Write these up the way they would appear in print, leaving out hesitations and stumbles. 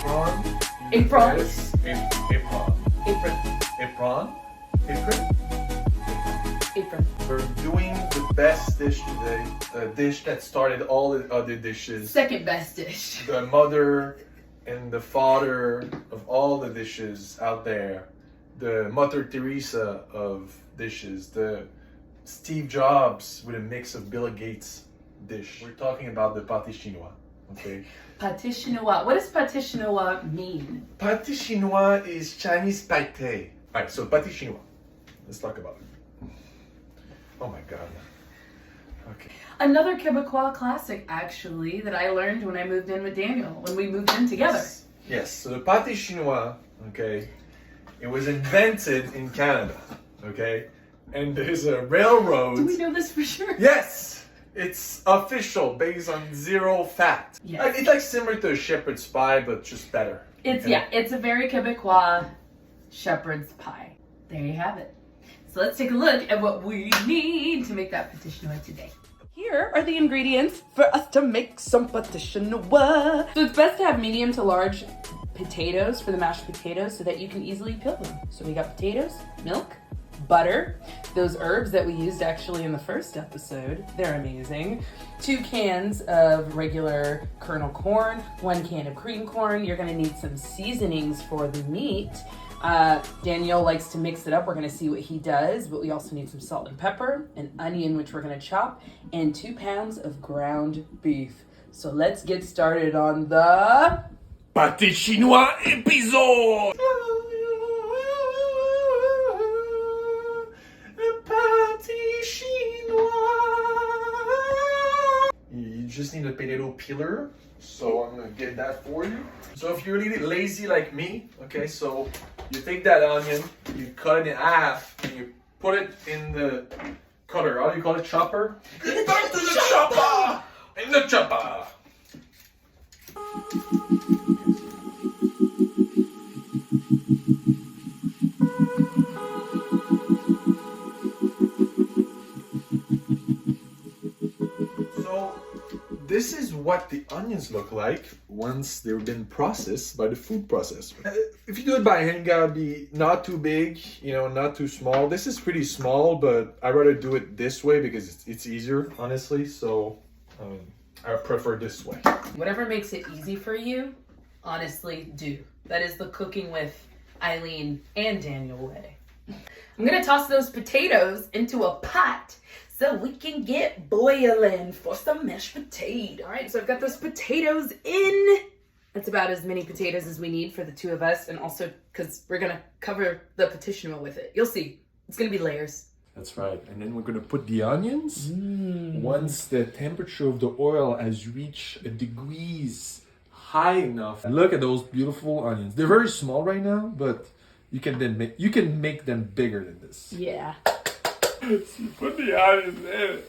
apron. Aprons. Apron. Apron. Apron. Apron. Apron. We're doing the best dish today. A dish that started all the other dishes. Second best dish. The mother and the father of all the dishes out there. The Mother Teresa of dishes. The Steve Jobs with a mix of Bill Gates dish. We're talking about the pâté chinois. Okay. Pâté chinois. What does pâté chinois mean? Pâté chinois is Chinese pâté. Alright, so pâté chinois. Let's talk about it. Oh my god. Okay. Another Quebecois classic, actually, that I learned when I moved in with Daniel, when we moved in together. Yes, so the pâté chinois, okay, it was invented in Canada, okay? And there's a railroad. Do we know this for sure? Yes! It's official, based on zero fat. Yes. It's like similar to a shepherd's pie, but just better. It's a very Quebecois shepherd's pie. There you have it. So let's take a look at what we need to make that pâté chinois today. Here are the ingredients for us to make some pâté chinois. So it's best to have medium to large potatoes for the mashed potatoes so that you can easily peel them. So we got potatoes, milk, butter, those herbs that we used actually in the first episode, they're amazing. 2 cans of regular kernel corn, 1 can of cream corn. You're gonna need some seasonings for the meat. Daniel likes to mix it up. We're gonna see what he does, but we also need some salt and pepper, an onion which we're gonna chop, and 2 pounds of ground beef. So let's get started on the Pâté chinois épisode! You just need a potato peeler, so I'm gonna get that for you. So if you're really lazy like me, okay, so you take that onion, you cut it in half, and you put it in the cutter. How do you call it? Chopper? Get back to the chopper! In the chopper! So this is what the onions look like once they've been processed by the food processor. If you do it by hand, gotta be not too big, you know, not too small. This is pretty small, but I rather do it this way because it's easier, honestly. So I prefer this way. whatever makes it easy for you, honestly, do. That is the cooking with Eileen and Daniel way. I'm gonna toss those potatoes into a pot so we can get boiling for some mashed potato. All right, so I've got those potatoes in. That's about as many potatoes as we need for the 2 of us, and also because we're gonna cover the pâté chinois with it. You'll see, it's gonna be layers. That's right. And then we're going to put the onions. Once the temperature of the oil has reached a degrees high enough. Look at those beautiful onions. They're very small right now, but you can make them bigger than this. Yeah. So you put the onions in.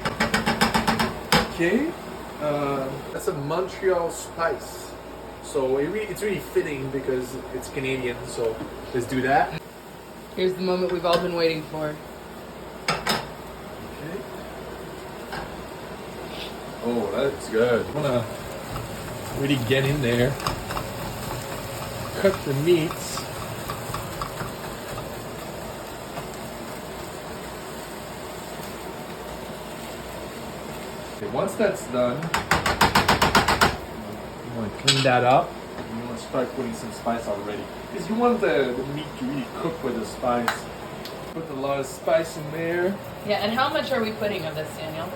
Okay. That's a Montreal spice. So it's really fitting because it's Canadian. So let's do that. Here's the moment we've all been waiting for. Oh, that's good. I want to really get in there. Cut the meats. Okay, once that's done, you want to clean that up. And you want to start putting some spice already. Because you want the meat to really cook with the spice. Put a lot of spice in there. Yeah, and how much are we putting of this, Daniel?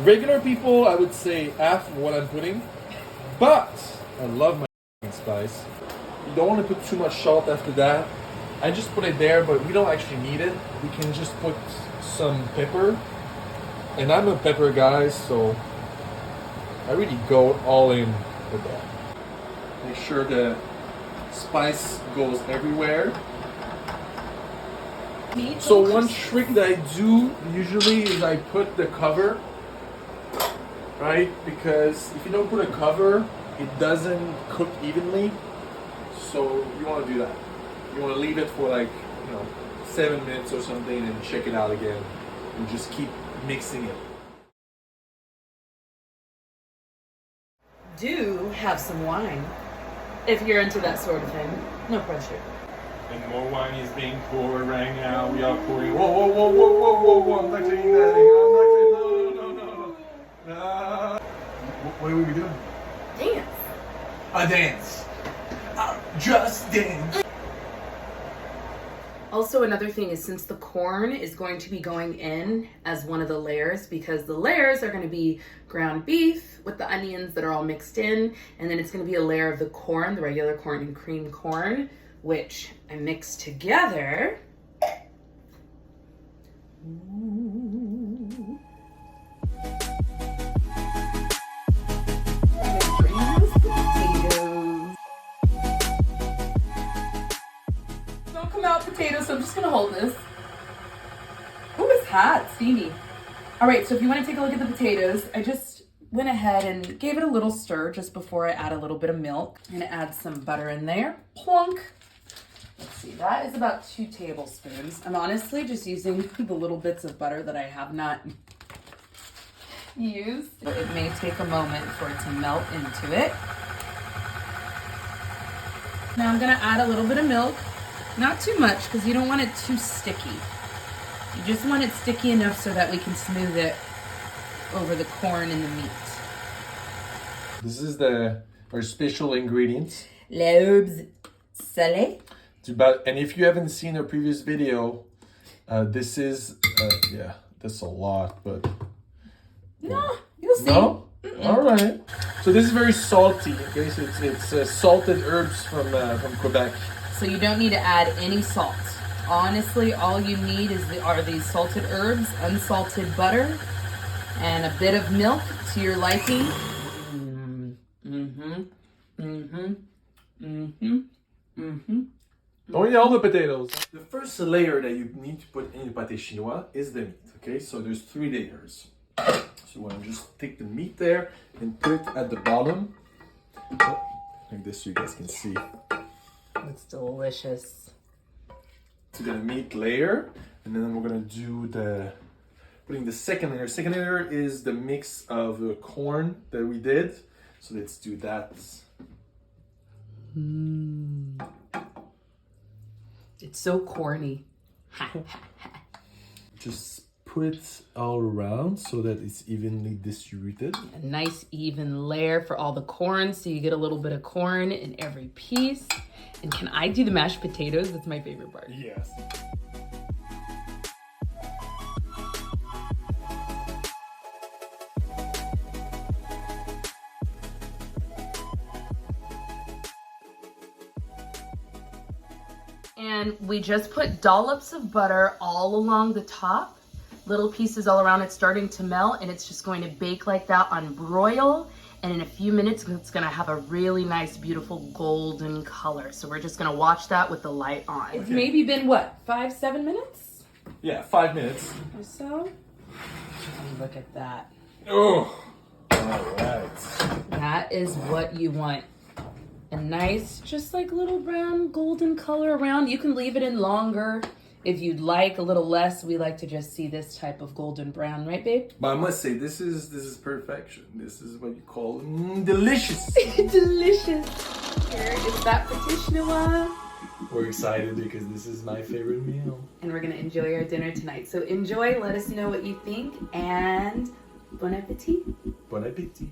Regular people, I would say half of what I'm putting, but I love my spice. You don't want to put too much salt after that. I just put it there, but we don't actually need it. We can just put some pepper, and I'm a pepper guy, so I really go all in with that. Make sure the spice goes everywhere. So one trick that I do usually is I put the cover, right? Because if you don't put a cover, it doesn't cook evenly. So you want to do that. You want to leave it for like, 7 minutes or something and check it out again. And just keep mixing it. Do have some wine. if you're into that sort of thing. No pressure. And more wine is being poured right now. We are pouring. Whoa, whoa, whoa, whoa, whoa, whoa, whoa. I'm not cleaning that thing. I'm not cleaning. No, no, no, no. What are we doing? Dance. A dance. Just dance. Also, another thing is, since the corn is going to be going in as one of the layers, because the layers are going to be ground beef with the onions that are all mixed in, and then it's going to be a layer of the corn, the regular corn and cream corn, which I mix together. Ooh. Don't come out potatoes, so I'm just gonna hold this. Ooh, it's hot, steamy. All right, so if you want to take a look at the potatoes, I just went ahead and gave it a little stir just before I add a little bit of milk. I'm gonna add some butter in there. Plunk. Let's see, that is about 2 tablespoons. I'm honestly just using the little bits of butter that I have not used. It may take a moment for it to melt into it. Now I'm gonna add a little bit of milk. Not too much, because you don't want it too sticky. You just want it sticky enough so that we can smooth it over the corn and the meat. This is our special ingredients. L'herbes salées. And if you haven't seen our previous video, this is yeah, that's a lot, but no, you'll see. No, all right. So this is very salty. Okay, so it's salted herbs from Quebec. So you don't need to add any salt. Honestly, all you need are these salted herbs, unsalted butter, and a bit of milk to your liking. Don't eat all the potatoes. The first layer that you need to put in the pâté chinois is the meat. Okay, so there's 3 layers. So you want to just take the meat there and put it at the bottom, like this, so you guys can see. It's delicious. So the meat layer, and then we're gonna do putting the second layer. Second layer is the mix of the corn that we did. So let's do that. It's so corny. Just put it all around so that it's evenly distributed. A nice even layer for all the corn, so you get a little bit of corn in every piece. And can I do the mashed potatoes? That's my favorite part. Yes. And we just put dollops of butter all along the top, little pieces all around. It's starting to melt, and it's just going to bake like that on broil. And in a few minutes, it's gonna have a really nice, beautiful golden color. So we're just gonna watch that with the light on. It's maybe been what, 5-7 minutes? Yeah, 5 minutes. Or so. Look at that. Oh, all right. That is what you want. A nice, just like little brown golden color around. You can leave it in longer if you'd like, a little less. We like to just see this type of golden brown, right, babe? But I must say, this is perfection. This is what you call delicious. Delicious. Here is that pâté chinois. We're excited because this is my favorite meal. And we're gonna enjoy our dinner tonight. So enjoy, let us know what you think, and bon appetit. Bon appetit.